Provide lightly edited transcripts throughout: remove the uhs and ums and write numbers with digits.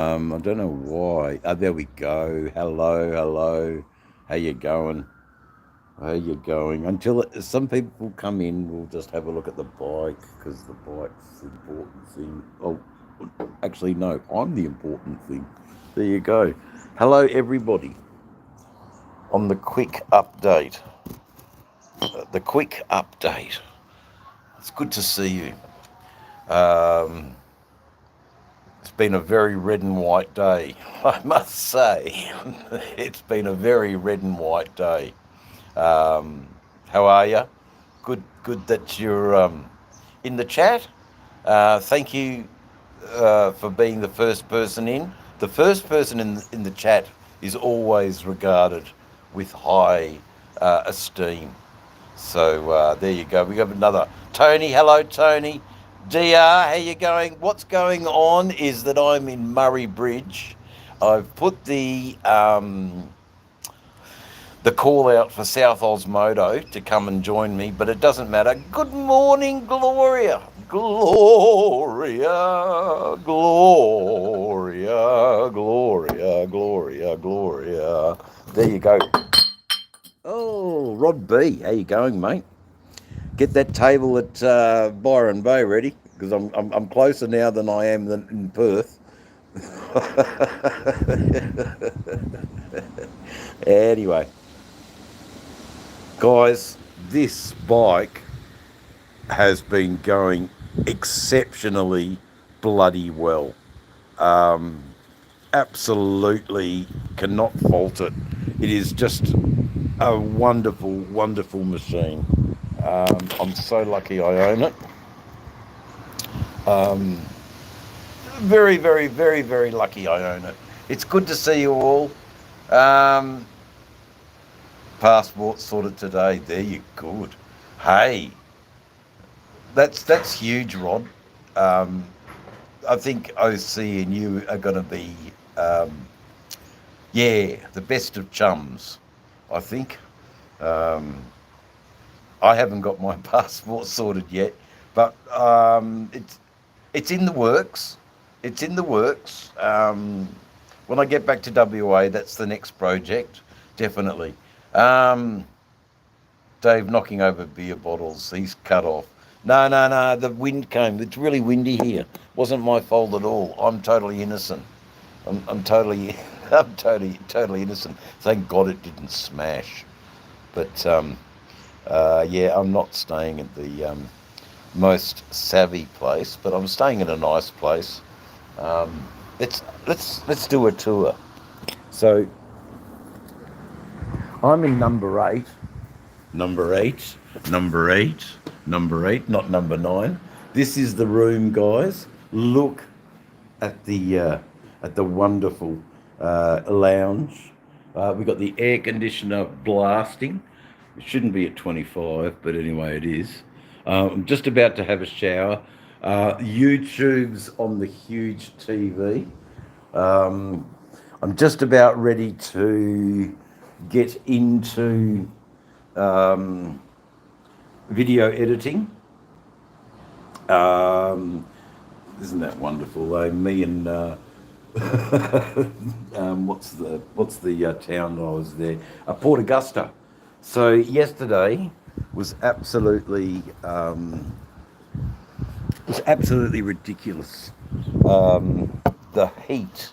I don't know why. Oh, there we go. Hello, hello. How you going? How you going? Some people come in, we'll just have a look at the bike because the bike's the important thing. Oh, actually, no, I'm the important thing. There you go. Hello, everybody. On the quick update. The quick update. It's good to see you. Um, It's been a very red and white day, I must say. It's been a very red and white day. Um, how are you? Good that you're in the chat. Thank you for being the first person in. The first person in the chat is always regarded with high esteem. So there you go. We have another Tony. Hello, Tony. DR, how you going? What's going on is that I'm in Murray Bridge. I've put the call out for South Osmodo to come and join me, but it doesn't matter. Good morning, Gloria. Gloria, Gloria, Gloria, Gloria, Gloria. There you go. Oh, Rod B, how you going, mate? Get that table at Byron Bay ready because I'm closer now than I am than in Perth. Anyway, guys, this bike has been going exceptionally bloody well. Um, Absolutely cannot fault it. It is just a wonderful, wonderful machine. I'm so lucky I own it. Um, Very, very, very, very lucky I own it. It's good to see you all. Um, Passport sorted today. There you good. Hey, that's huge, Rod. Um, I think OC and you are going to be, um, yeah, the best of chums. I think. Um, I haven't got my passport sorted yet, but it's in the works. It's in the works. When I get back to WA, that's the next project, definitely. Um, Dave knocking over beer bottles. He's cut off. No, no, no. The wind came. It's really windy here. Wasn't my fault at all. I'm totally innocent. I'm totally, I'm totally innocent. Thank God it didn't smash. But yeah, I'm not staying at the most savvy place, but I'm staying in a nice place. Um, let's do a tour. So I'm in number eight, number eight, number eight, number eight, not number nine. This is the room, guys. Look at the wonderful lounge. We've got the air conditioner blasting. It shouldn't be at 25, but anyway, it is. I'm just about to have a shower. YouTube's on the huge TV. Um, I'm just about ready to get into um, video editing. Um, isn't that wonderful? Me and what's the town I was there? Port Augusta. So yesterday was absolutely ridiculous. The heat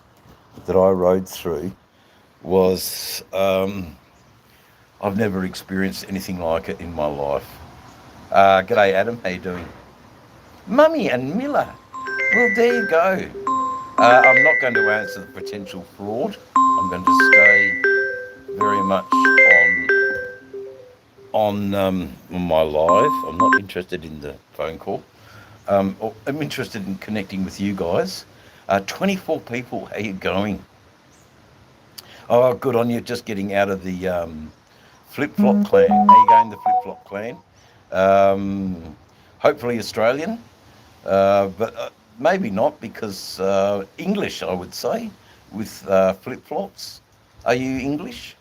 that I rode through was I've never experienced anything like it in my life. G'day, Adam. How you doing? Mummy and Miller. Well, there you go. I'm not going to answer the potential fraud. I'm going to stay very much on my live. I'm not interested in the phone call. I'm interested in connecting with you guys. 24 people. How you going? Oh, good on you. Just getting out of the flip flop clan. How you going? The flip flop clan. Hopefully Australian. But maybe not because English, I would say, with flip flops. Are you English?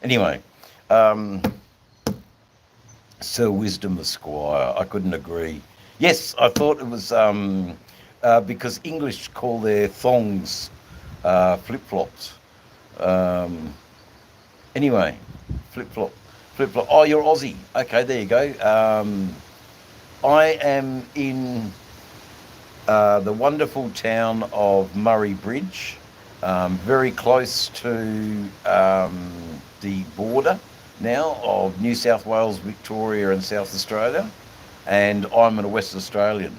Anyway, um, Sir Wisdom Esquire. I couldn't agree. Yes, I thought it was because English call their thongs flip-flops. Um, anyway, flip-flop, flip-flop. Oh, you're Aussie. Okay, there you go. I am in the wonderful town of Murray Bridge, very close to the border now of New South Wales, Victoria, and South Australia. And I'm a West Australian,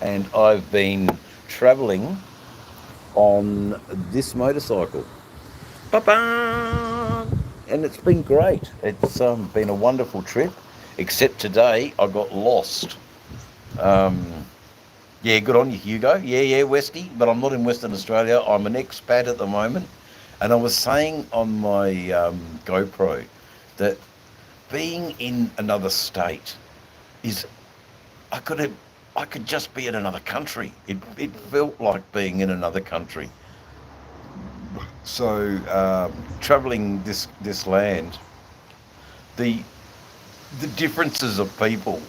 and I've been travelling on this motorcycle. Ba-bam! And it's been great. It's been a wonderful trip, except today I got lost. Um, Yeah, good on you, Hugo. Yeah, Westy, but I'm not in Western Australia. I'm an expat at the moment. And I was saying on my GoPro that being in another state is, I could have, I could just be in another country. It felt like being in another country. So traveling this land, the the differences of people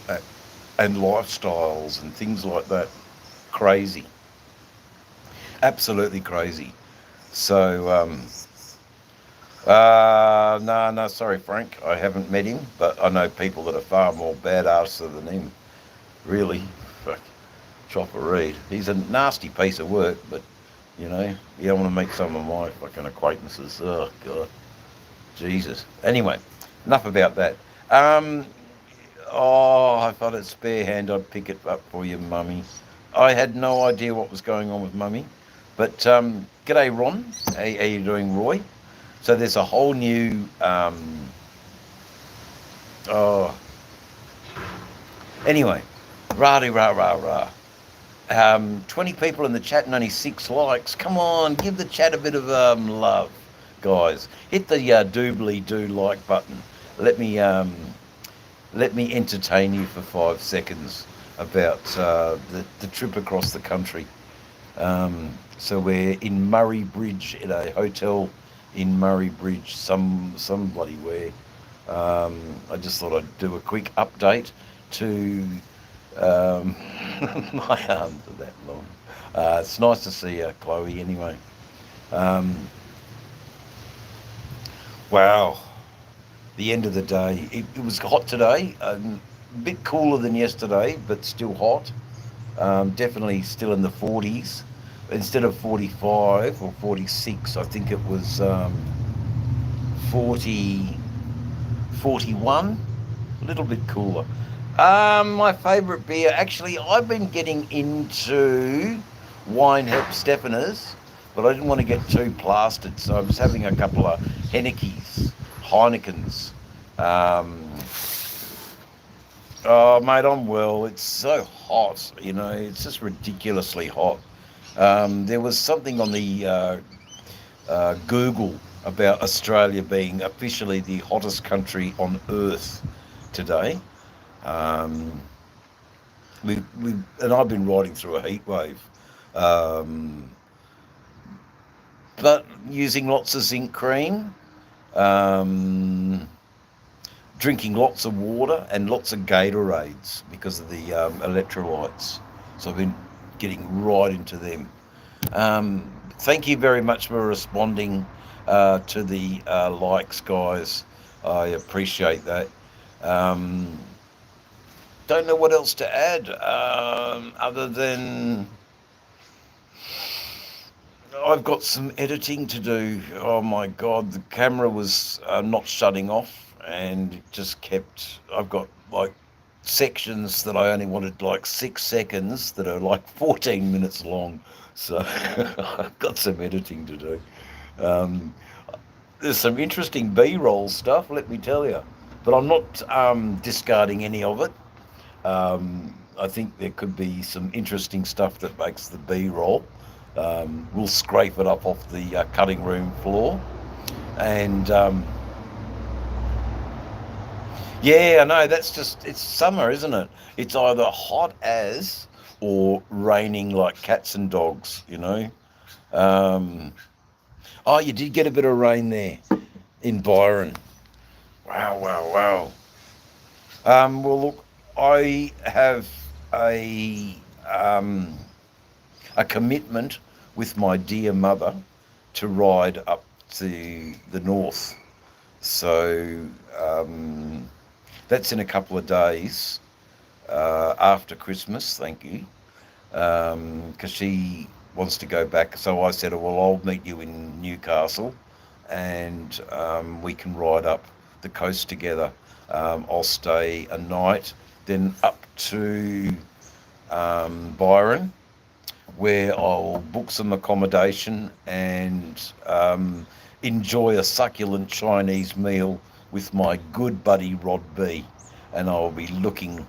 and lifestyles and things like that, crazy, absolutely crazy. So, no, sorry, Frank, I haven't met him, but I know people that are far more badasser than him. Really, fuck, Chopper Reed. He's a nasty piece of work, but you don't want to meet some of my fucking acquaintances. Oh God, Jesus. Anyway, enough about that. Um, oh, if I had a spare hand, I'd pick it up for you, Mummy. I had no idea what was going on with Mummy, but g'day, Ron. How you doing, Roy? So there's a whole new. Oh, anyway, rah rah rah rah. 20 people in the chat and only 6 likes. Come on, give the chat a bit of love, guys. Hit the doobly do like button. Let me let me entertain you for 5 seconds about the trip across the country. So we're in Murray Bridge in a hotel in Murray Bridge, some bloody where. I just thought I'd do a quick update to um, my arms are that long. It's nice to see you, Chloe. Anyway, um, wow. The end of the day, it was hot today. A bit cooler than yesterday, but still hot. Definitely still in the 40s. Instead of 45 or 46, I think it was 40, 41, a little bit cooler. My favourite beer, actually, I've been getting into Weinhelp Stefaners, but I didn't want to get too plastered, so I was having a couple of Heinekens. Um, oh, mate, I'm well. It's so hot, it's just ridiculously hot. There was something on the Google about Australia being officially the hottest country on earth today. Um, and I've been riding through a heat wave, um, but using lots of zinc cream, um, drinking lots of water and lots of Gatorades because of the electrolytes. So I've been getting right into them. Thank you very much for responding to the likes, guys. I appreciate that. Um, don't know what else to add other than I've got some editing to do. Oh my God, the camera was not shutting off and it just kept. I've got like sections that I only wanted like 6 seconds that are like 14 minutes long. So I've got some editing to do. Um, there's some interesting B-roll stuff, let me tell you. But I'm not discarding any of it. I think there could be some interesting stuff that makes the B-roll. We'll scrape it up off the cutting room floor. And yeah, I know, it's summer, isn't it? It's either hot as or raining like cats and dogs. Um, oh, you did get a bit of rain there in Byron. Wow, wow, wow. Well, look, I have a um, a commitment with my dear mother to ride up to the north. So that's in a couple of days after Christmas. Thank you, because she wants to go back. So I said, well, I'll meet you in Newcastle, and we can ride up the coast together. I'll stay a night, then up to Byron, where I'll book some accommodation and enjoy a succulent Chinese meal with my good buddy Rod B. And I'll be looking.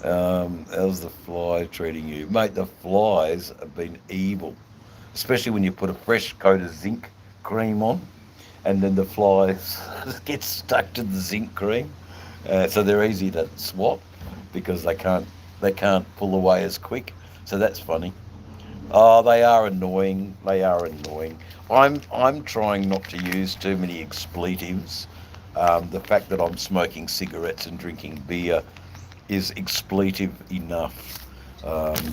How's the fly treating you? Mate, the flies have been evil, especially when you put a fresh coat of zinc cream on and then the flies get stuck to the zinc cream. So they're easy to swat because they can't pull away as quick. So that's funny. Oh, they are annoying. They are annoying. I'm trying not to use too many expletives. The fact that I'm smoking cigarettes and drinking beer is expletive enough. But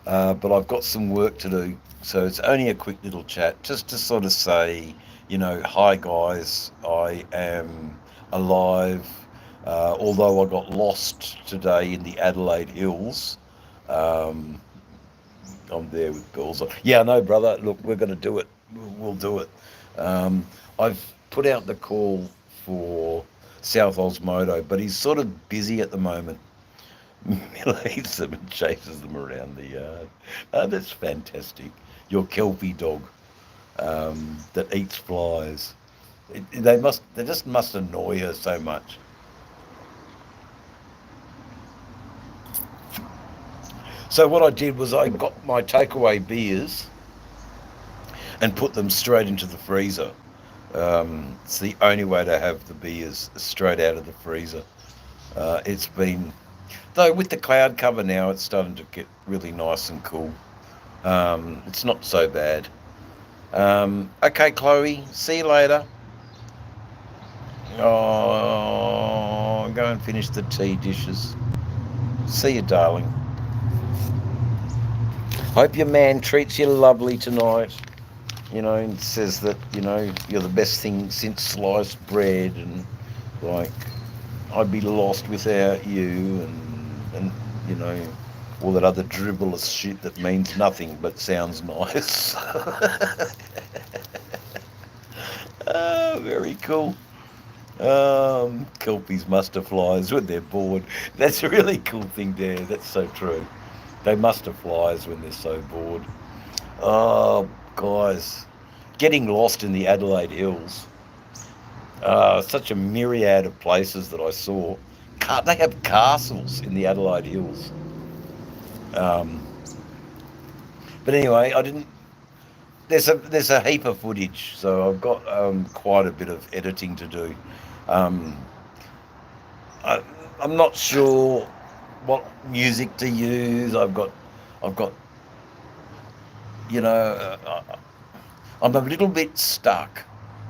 I've got some work to do, so it's only a quick little chat, just to sort of say, hi guys, I am alive. Although I got lost today in the Adelaide Hills. Um, I'm there with girls. Yeah, no, brother. Look, we're going to do it. We'll do it. I've put out the call for South Osmodo, but he's sort of busy at the moment. Leads them and chases them around the yard. That's fantastic. Your Kelpie dog that eats flies. They just must annoy her so much. So what I did was I got my takeaway beers and put them straight into the freezer. It's the only way to have the beers straight out of the freezer. It's been, though with the cloud cover now, it's starting to get really nice and cool. It's not so bad. Okay, Chloe, see you later. Oh, go and finish the tea dishes. See you, darling. Hope your man treats you lovely tonight. And says that, you're the best thing since sliced bread, and like, I'd be lost without you, and all that other dribbleless shit that means nothing but sounds nice. Very cool. Kelpies muster flies when they're bored. That's a really cool thing there. That's so true. They muster flies when they're so bored. Oh, guys, getting lost in the Adelaide Hills. Such a myriad of places that I saw. They have castles in the Adelaide Hills. But anyway, I didn't. There's a heap of footage, so I've got quite a bit of editing to do. Um, I, I'm not sure what music to use. I've got, I'm a little bit stuck,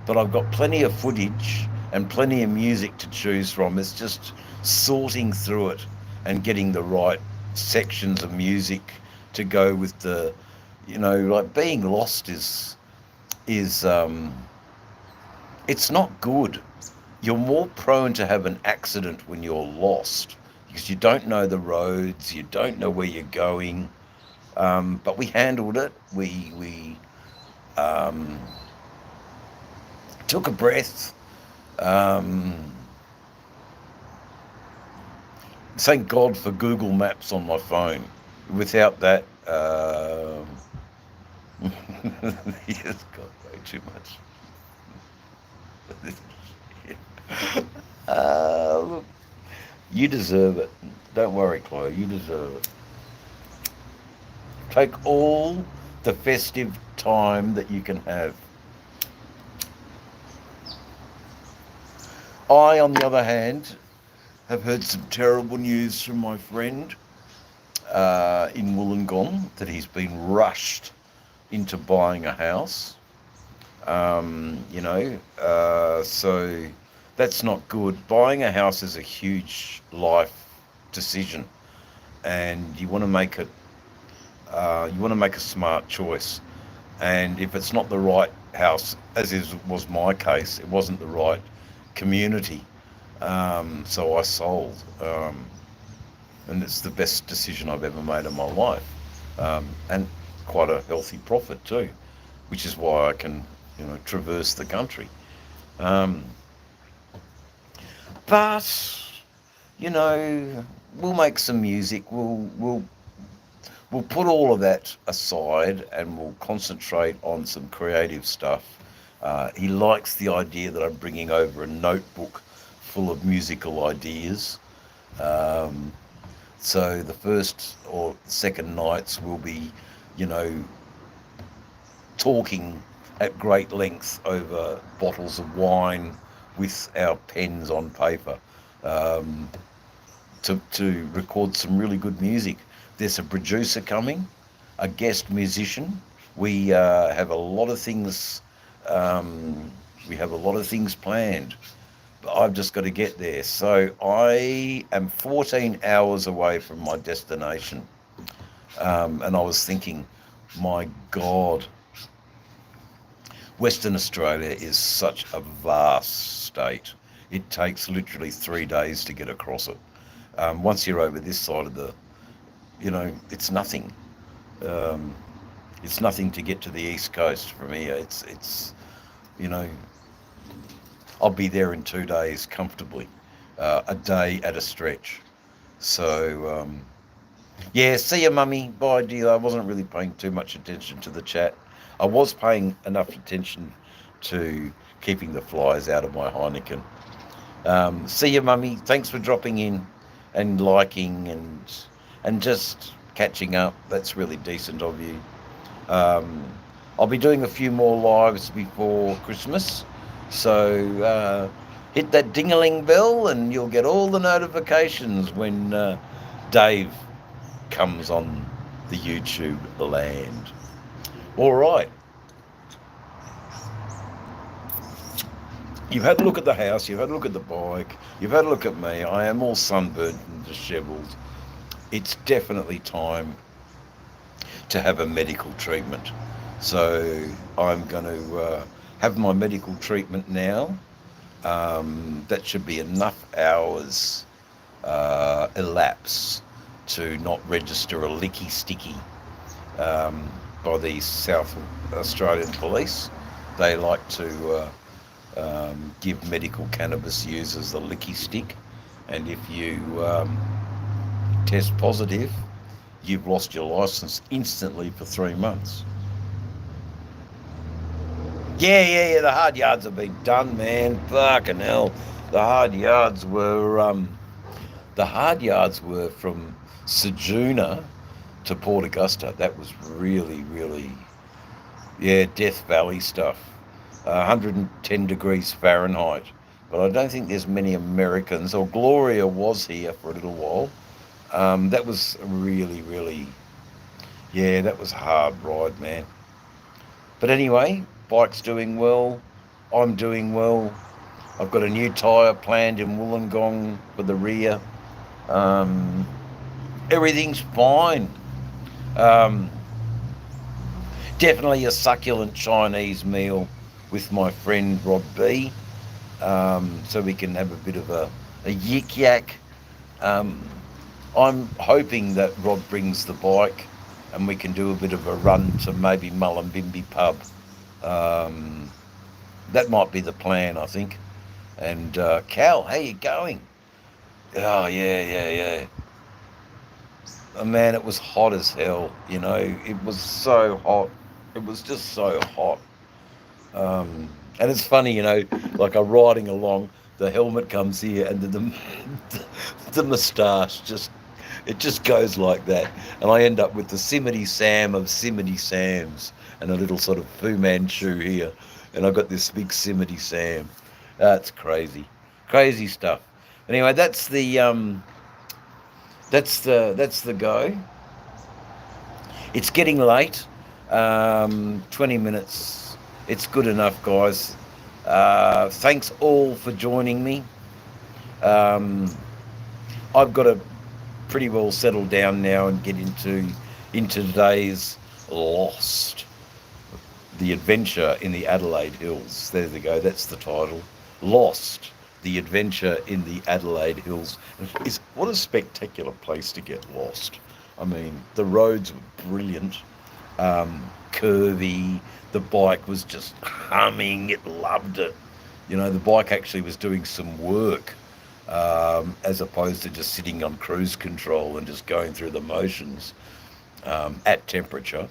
but I've got plenty of footage and plenty of music to choose from. It's just sorting through it and getting the right sections of music to go with the, like being lost is it's not good. You're more prone to have an accident when you're lost because you don't know the roads, you don't know where you're going. But we handled it. We took a breath. Thank God for Google Maps on my phone. Without that, he has got way too much. Look, you deserve it. Don't worry, Chloe. You deserve it. Take all the festive time that you can have. I, on the other hand, have heard some terrible news from my friend in Wollongong that he's been rushed into buying a house. So that's not good. Buying a house is a huge life decision, and you want to make it. You want to make a smart choice. And if it's not the right house, was my case, it wasn't the right community. So I sold. And it's the best decision I've ever made in my life. And quite a healthy profit too, which is why I can, traverse the country. Um, but we'll make some music. We'll put all of that aside and we'll concentrate on some creative stuff. He likes the idea that I'm bringing over a notebook full of musical ideas. Um, so the first or second nights will be, you know, talking at great length over bottles of wine with our pens on paper. Um, to record some really good music. There's a producer coming, a guest musician. We have a lot of things. Um, we have a lot of things planned. But I've just got to get there. So I am 14 hours away from my destination, and I was thinking, my God, Western Australia is such a vast state. It takes literally 3 days to get across it. Once you're over this side of it's nothing. Um, it's nothing to get to the east coast from here. You know, I'll be there in 2 days comfortably, a day at a stretch. So, yeah, see you, mummy. Bye, dear. I wasn't really paying too much attention to the chat. I was paying enough attention to keeping the flies out of my Heineken. See you, mummy. Thanks for dropping in and liking and just catching up. That's really decent of you. Um, I'll be doing a few more lives before Christmas, so hit that ding-a-ling bell and you'll get all the notifications when Dave comes on the YouTube land. All right. You've had a look at the house, you've had a look at the bike, you've had a look at me. I am all sunburnt and dishevelled. It's definitely time to have a medical treatment. So I'm going to have my medical treatment now. That should be enough hours elapse to not register a licky sticky by the South Australian police. They like to give medical cannabis users the licky stick, and if you test positive, you've lost your license instantly for 3 months. Yeah, the hard yards have been done, man. Fucking hell. The hard yards were from Ceduna to Port Augusta. That was really, really, Death Valley stuff. 110 degrees Fahrenheit. But I don't think there's many Americans, or Gloria was here for a little while. That was really, really, that was a hard ride, man. But anyway, bike's doing well. I'm doing well. I've got a new tyre planned in Wollongong for the rear. Everything's fine. Definitely a succulent Chinese meal with my friend Rod B. So we can have a bit of a yik yak. I'm hoping that Rod brings the bike and we can do a bit of a run to maybe Mullumbimby pub. That might be the plan, I think. And Cal, how you going? Oh, yeah. Oh, man, it was hot as hell, It was so hot. It was just so hot. And it's funny, like I'm riding along, the helmet comes here and the moustache just goes like that. And I end up with the Simity Sam of Simity Sams and a little sort of Fu Manchu here. And I've got this big Simity Sam. That's crazy. Crazy stuff. Anyway, that's the go. It's getting late. 20 minutes. It's good enough, guys. Thanks all for joining me. I've got to pretty well settle down now and get into today's Lost. The Adventure in the Adelaide Hills. There they go. That's the title. Lost. The Adventure in the Adelaide Hills. Is what a spectacular place to get lost. I mean, the roads were brilliant, curvy. The bike was just humming. It loved it. You know, the bike actually was doing some work, as opposed to just sitting on cruise control and just going through the motions, at temperature.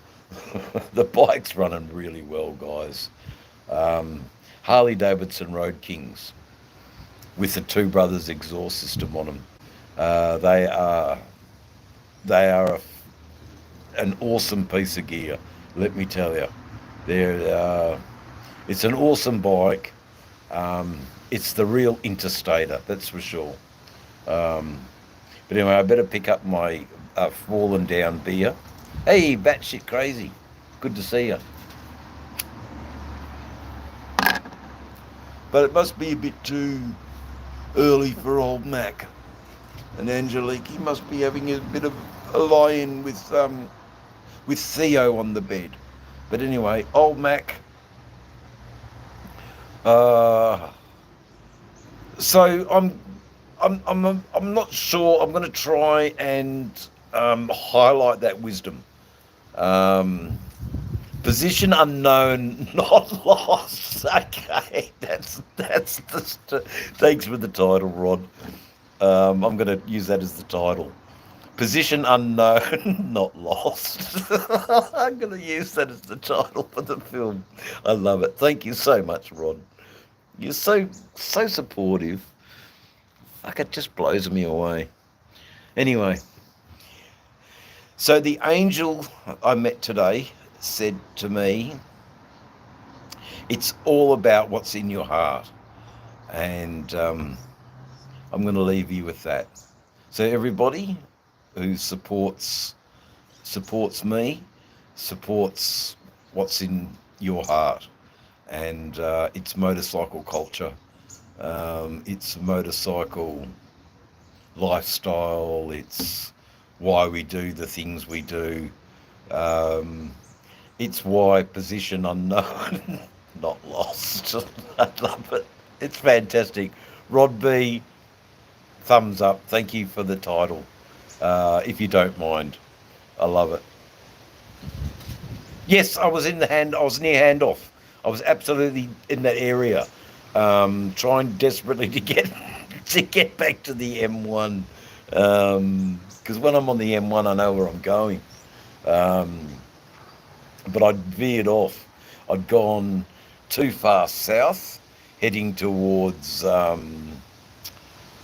The bike's running really well, guys. Um, Harley Davidson Road Kings with the Two Brothers exhaust system on them. Uh, they are they are an awesome piece of gear. Let me tell you, they're it's an awesome bike. It's the real Interstater, that's for sure. Um, but anyway, I better pick up my fallen down beer. Hey, batshit crazy. Good to see you. But it must be a bit too early for old Mac. And Angelique, he must be having a bit of a lie-in with Theo on the bed. But anyway, old Mac. Uh, so I'm not sure. I'm going to try and highlight that wisdom. Um, Position unknown, not lost. Okay, that's the. Thanks for the title, Rod. I'm going to use that as the title. Position unknown, not lost. I'm going to use that as the title for the film. I love it. Thank you so much, Rod. You're so supportive. Like it just blows me away. Anyway, so the angel I met today said to me, "It's all about what's in your heart," and I'm going to leave you with that. So everybody who supports me, supports what's in your heart, and it's motorcycle culture. It's motorcycle lifestyle. It's why we do the things we do. Um, it's why position unknown, not lost. I love it. It's fantastic. Rod B, thumbs up. Thank you for the title. If you don't mind, I love it. Yes, I was in the hand. I was near handoff. I was absolutely in that area, trying desperately to get to get back to the M1. Because when I'm on the M1, I know where I'm going. Um, but I'd veered off. I'd gone too far south, heading towards.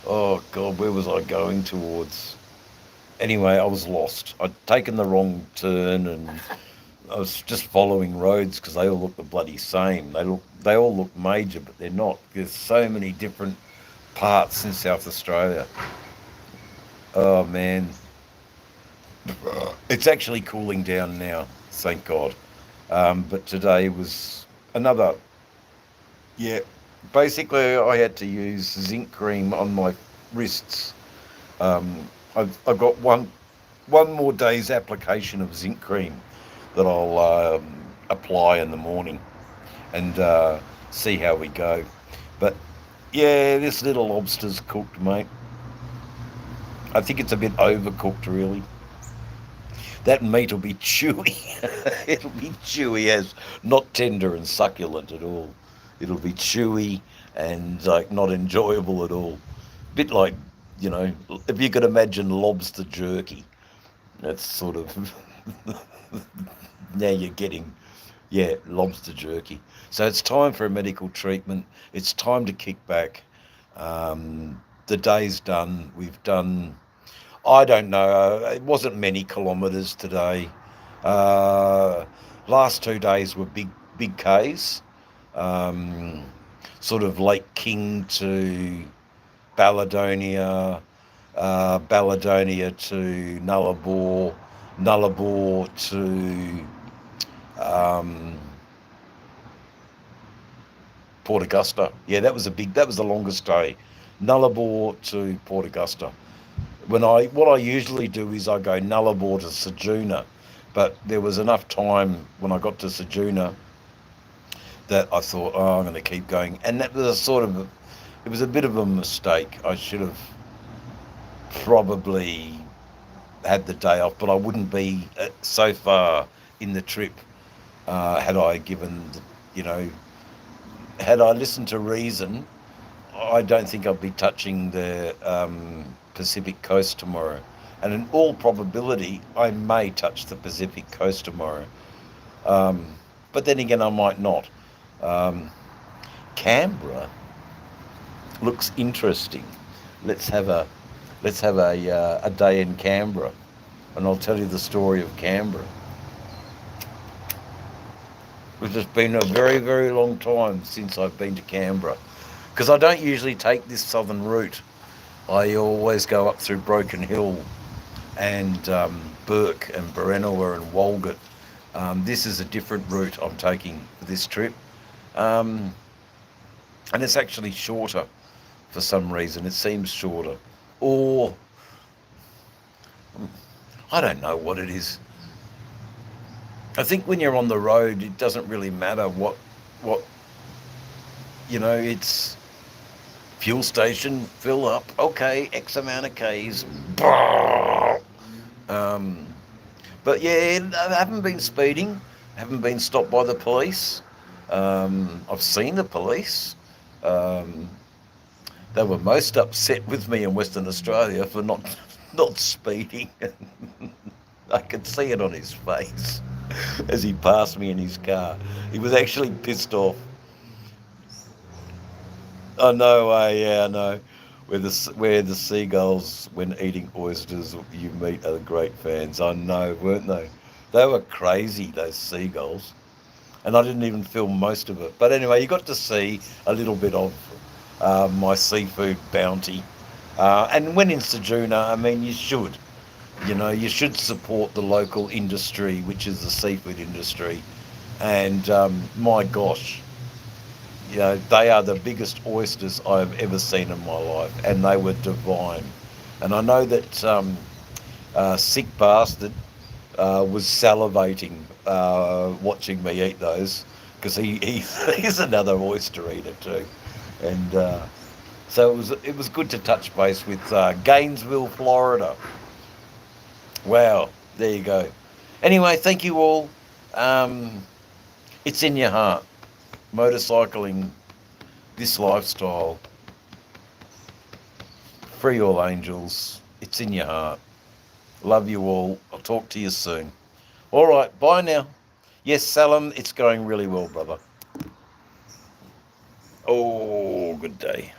Oh God, where was I going towards? Anyway, I was lost. I'd taken the wrong turn, and I was just following roads because they all look the bloody same. They all look major, but they're not. There's so many different parts in South Australia. Oh man, it's actually cooling down now, thank God. But today was another. Yeah, basically I had to use zinc cream on my wrists. I've got one more day's application of zinc cream that I'll apply in the morning and see how we go. But yeah, this little lobster's cooked, mate. I think it's a bit overcooked, really. That meat will be chewy. It'll be chewy as not tender and succulent at all. It'll be chewy and like not enjoyable at all. Bit like, if you could imagine lobster jerky. That's sort of now you're getting, yeah, lobster jerky. So it's time for a medical treatment. It's time to kick back. The day's done. We've done, I don't know, it wasn't many kilometres today. Uh, Last 2 days were big Ks. Um, Sort of Lake King to Balladonia, Balladonia to Nullarbor, Nullarbor to um, Port Augusta. Yeah, that was the longest day. Nullarbor to Port Augusta. What I usually do is I go Nullarbor to Ceduna, but there was enough time when I got to Ceduna. that I thought, oh, I'm going to keep going. And that was it was a bit of a mistake. I should have probably had the day off, but I wouldn't be so far in the trip had I you know, had I listened to reason. I don't think I'll be touching the Pacific coast tomorrow. And in all probability, I may touch the Pacific coast tomorrow. Um, but then again, I might not. Um, Canberra looks interesting. Let's have a day in Canberra, and I'll tell you the story of Canberra. It's just been a very, very long time since I've been to Canberra, because I don't usually take this southern route. I always go up through Broken Hill and Burke and Berenowa and Walgett. This is a different route I'm taking for this trip. And it's actually shorter for some reason. It seems shorter. Or, I don't know what it is. I think when you're on the road, it doesn't really matter what it's fuel station, fill up, okay, X amount of Ks. But yeah, I haven't been speeding, haven't been stopped by the police. I've seen the police. They were most upset with me in Western Australia for not speeding. I could see it on his face as he passed me in his car. He was actually pissed off. I know, yeah, I know. Where the seagulls, when eating oysters, you meet other great fans. I know, weren't they? They were crazy, those seagulls. And I didn't even film most of it. But anyway, you got to see a little bit of my seafood bounty. And when in Ceduna, I mean, you should. You should support the local industry, which is the seafood industry. And my gosh, they are the biggest oysters I've ever seen in my life, and they were divine. And I know that sick bastard was salivating watching me eat those, because he's another oyster eater too. And so it was good to touch base with Gainesville, Florida. Wow, there you go. Anyway, thank you all. It's in your heart. Motorcycling, this lifestyle, free all angels. It's in your heart. Love you all. I'll talk to you soon. All right, bye now. Yes, Salam, it's going really well, brother. Oh, good day.